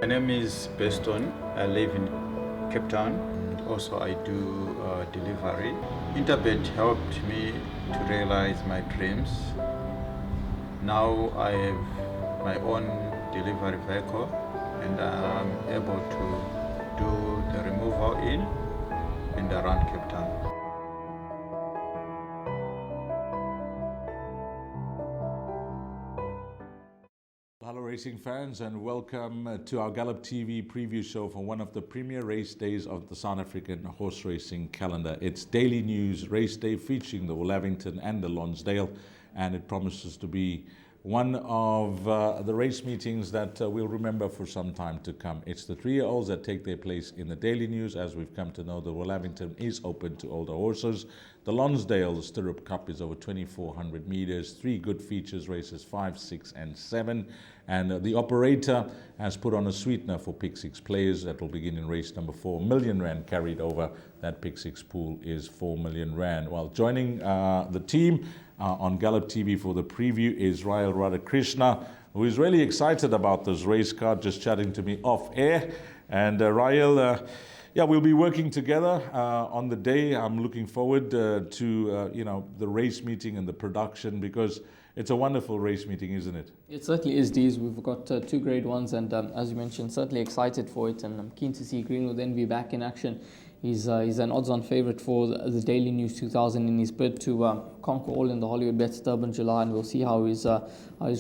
My name is Beston. I live in Cape Town. Also, I do delivery. Interbet helped me to realize my dreams. Now I have my own delivery vehicle and I'm able to do the removal in and around Cape Town. Hello racing fans, and welcome to our Gallop TV preview show for one of the premier race days of the South African horse racing calendar. It's Daily News Race Day featuring the Willavington and the Lonsdale, and it promises to be one of the race meetings that we'll remember for some time to come. It's the 3-year-olds that take their place in the Daily News. As we've come to know, the Willavington is open to older horses. The Lonsdale Stirrup Cup is over 2,400 meters, 3 good features, races 5, 6 and 7. And the operator has put on a sweetener for Pick 6 players that will begin in race number 4. R1 million carried over. That Pick 6 pool is R4 million. Well, joining the team on Gallop TV for the preview is Ryle Radhakrishna, who is really excited about this race card, just chatting to me off air. And Ryle, yeah, we'll be working together on the day. I'm looking forward to the race meeting and the production, because it's a wonderful race meeting, isn't it? It certainly is, Dees. We've got 2 grade ones, and as you mentioned, certainly excited for it, and I'm keen to see Greenwood Envy back in action. He's an odds-on favourite for the Daily News 2000 in his bid to conquer all in the Hollywoodbets Durbanville, and we'll see how his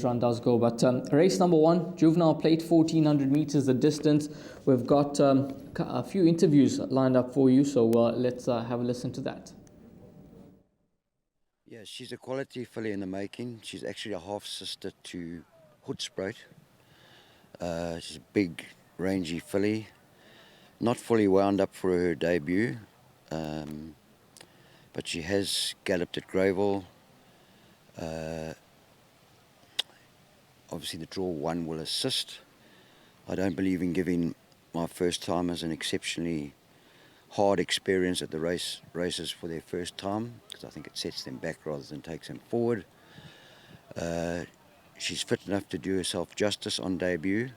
run does go. But race number 1, Juvenile Plate, 1,400 metres the distance. We've got a few interviews lined up for you, so let's have a listen to that. Yeah, she's a quality filly in the making. She's actually a half-sister to Hoedspruit. She's a big, rangy filly. Not fully wound up for her debut, but she has galloped at Greyville. Obviously the draw 1 will assist. I don't believe in giving my first-timers an exceptionally hard experience at the races for their first time, because I think it sets them back rather than takes them forward. She's fit enough to do herself justice on debut,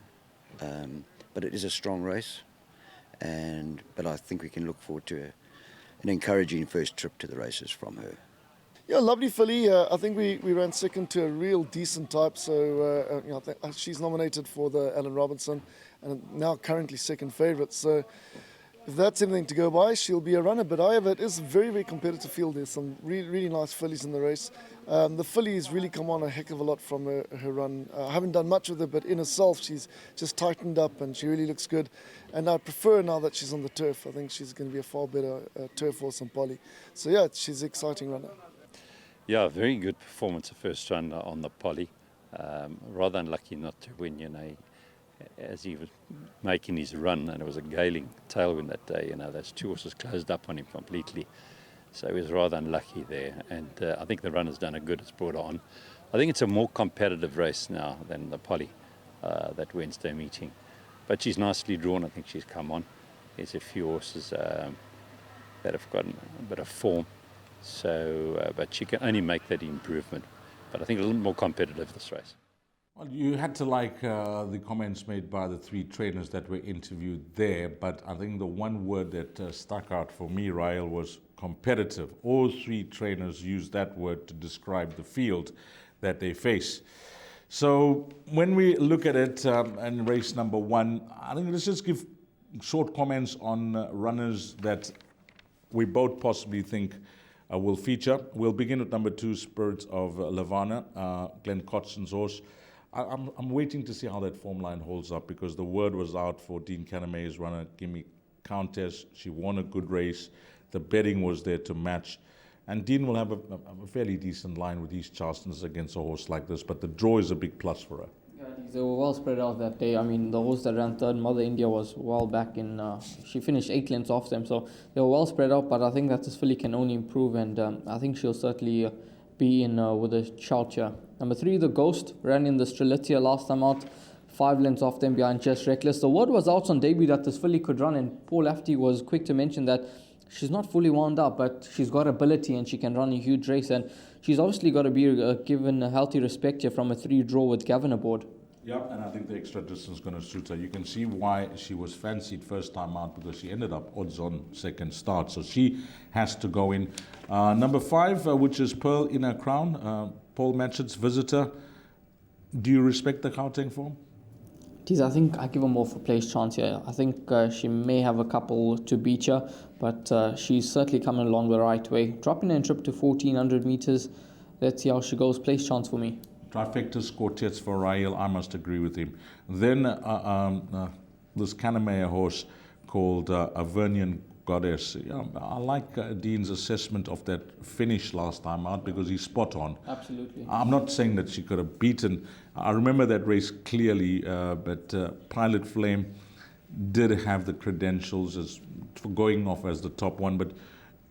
but it is a strong race. But I think we can look forward to an encouraging first trip to the races from her. Yeah, lovely filly. I think we ran second to a real decent type, so she's nominated for the Alan Robinson, and now currently second favourite. So if that's anything to go by, she'll be a runner. But however, it is a very, very competitive field. There's some really nice fillies in the race. The filly's really come on a heck of a lot from her run. I haven't done much with her, but in herself, she's just tightened up and she really looks good. And I prefer now that she's on the turf. I think she's going to be a far better turf horse than Polly. So yeah, she's an exciting runner. Yeah, very good performance the first run on the Polly. Rather unlucky not to win, as he was making his run, and it was a galing tailwind that day. Those 2 horses closed up on him completely. So he was rather unlucky there. And I think the runner's done a good, it's brought on. I think it's a more competitive race now than the Polly, that Wednesday meeting. But she's nicely drawn. I think she's come on. There's a few horses that have got a bit of form. So, but she can only make that improvement. But I think a little more competitive this race. Well, you had to like the comments made by the 3 trainers that were interviewed there, but I think the one word that stuck out for me, Ryle, was competitive. All 3 trainers used that word to describe the field that they face. So when we look at it in race number 1, I think let's just give short comments on runners that we both possibly think will feature. We'll begin with number 2, Spirits of Lavana, Glenn Cotson's horse. I'm waiting to see how that form line holds up, because the word was out for Dean Canamay's runner, Gimme Countess. She won a good race. The betting was there to match. And Dean will have a fairly decent line with these Charlestons against a horse like this, but the draw is a big plus for her. Yeah, they were well spread out that day. I mean, the horse that ran 3rd, Mother India, was well back in. She finished 8 lengths off them, so they were well spread out. But I think that this filly can only improve, and I think she'll certainly be in with a shout here. Number 3, The Ghost, ran in the Strelitzia last time out, 5 lengths off them behind Just Reckless. The word was out on debut that this filly could run, and Paul Lafty was quick to mention that she's not fully wound up, but she's got ability and she can run a huge race, and she's obviously got to be given a healthy respect here from a 3 draw with Gavin aboard. Yeah, and I think the extra distance is going to suit her. You can see why she was fancied first time out, because she ended up odds on second start. So she has to go in. Number 5, which is Pearl in her crown, Paul Matchett's visitor. Do you respect the Gauteng form? I think I give her more of a place chance here. I think she may have a couple to beat her, but she's certainly coming along the right way. Dropping in trip to 1400 meters. Let's see how she goes. Place chance for me. Trifecta's quartets for Rael, I must agree with him. Then this Canamea horse called Avernian Goddess. Yeah, I like Dean's assessment of that finish last time out because he's spot on. Absolutely. I'm not saying that she could have beaten. I remember that race clearly, but Pilot Flame did have the credentials as for going off as the top one. But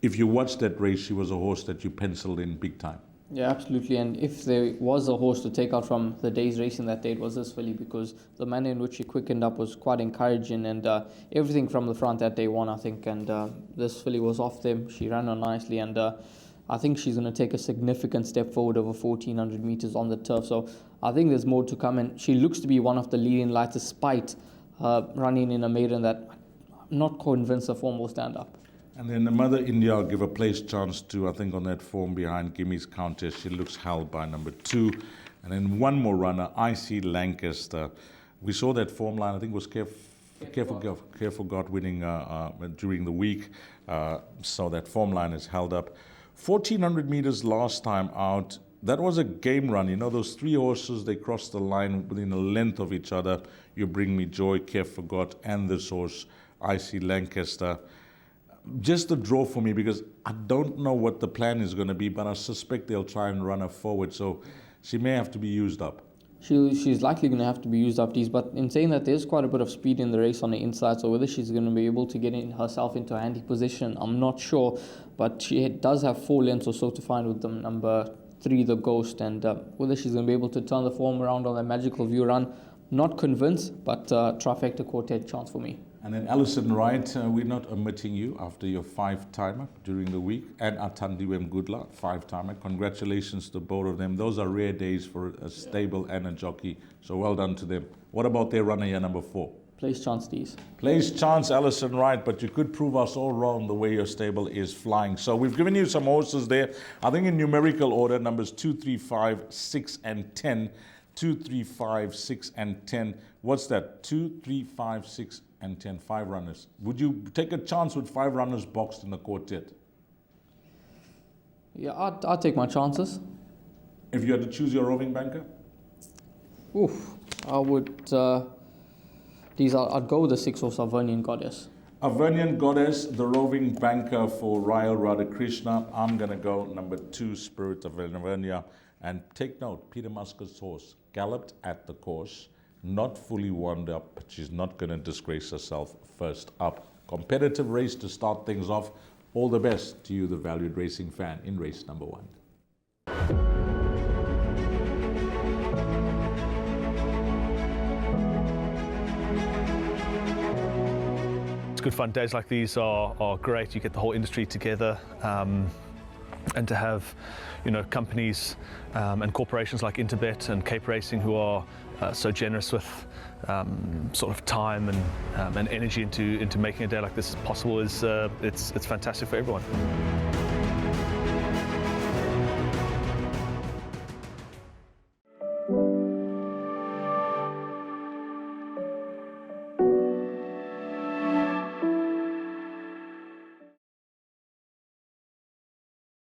if you watch that race, she was a horse that you penciled in big time. Yeah, absolutely. And if there was a horse to take out from the day's racing that day, it was this filly, because the manner in which she quickened up was quite encouraging, and everything from the front that day won, I think. And this filly was off them. She ran on nicely, and I think she's going to take a significant step forward over 1400 meters on the turf. So I think there's more to come, and she looks to be one of the leading lights, despite running in a maiden that I'm not convinced the form will stand up. And then the Mother India, I'll give a place chance to, I think, on that form behind Gimmy's Countess. She looks held by number 2. And then one more runner, IC Lancaster. We saw that form line, I think it was Careful God winning during the week. So that form line is held up. 1400 meters last time out. That was a game run. You know, those 3 horses, they crossed the line within a length of each other. You Bring Me Joy, Careful God, and this horse, IC Lancaster. Just a draw for me, because I don't know what the plan is going to be, but I suspect they'll try and run her forward, so she may have to be used up. She's likely going to have to be used up, but in saying that, there's quite a bit of speed in the race on the inside, so whether she's going to be able to get herself into a handy position, I'm not sure, but she does have 4 lengths or so to find with them. Number 3, the Ghost, and whether she's going to be able to turn the form around on that Magical View run, not convinced, but Trifecta Quartet chance for me. And then Alison Wright, we're not omitting you after your 5-timer during the week. And Atandiwem Goodla, 5-timer. Congratulations to both of them. Those are rare days for a stable and a jockey. So well done to them. What about their runner here, number 4? Place chance, Dees. Place chance, Alison Wright, but you could prove us all wrong the way your stable is flying. So we've given you some horses there. I think in numerical order, numbers 2, 3, 5, 6, and 10. 2, 3, 5, 6, and 10. What's that? 2, 3, 5, 6, and 10, 5 runners. Would you take a chance with 5 runners boxed in the quartet? Yeah, I'd take my chances. If you had to choose your roving banker? I would. I'd go with the 6 horse Avernian Goddess. Avernian Goddess, the roving banker for Rael Radhakrishna. I'm going to go number 2, Spirit of Avernia. And take note, Peter Muscat's horse galloped at the course, not fully warmed up, but she's not going to disgrace herself first up. Competitive race to start things off. All the best to you, the valued racing fan, in race number 1. It's good fun. Days like these are great. You get the whole industry together. And to have, companies and corporations like Interbet and Cape Racing who are so generous with sort of time and energy into making a day like this possible it's fantastic for everyone.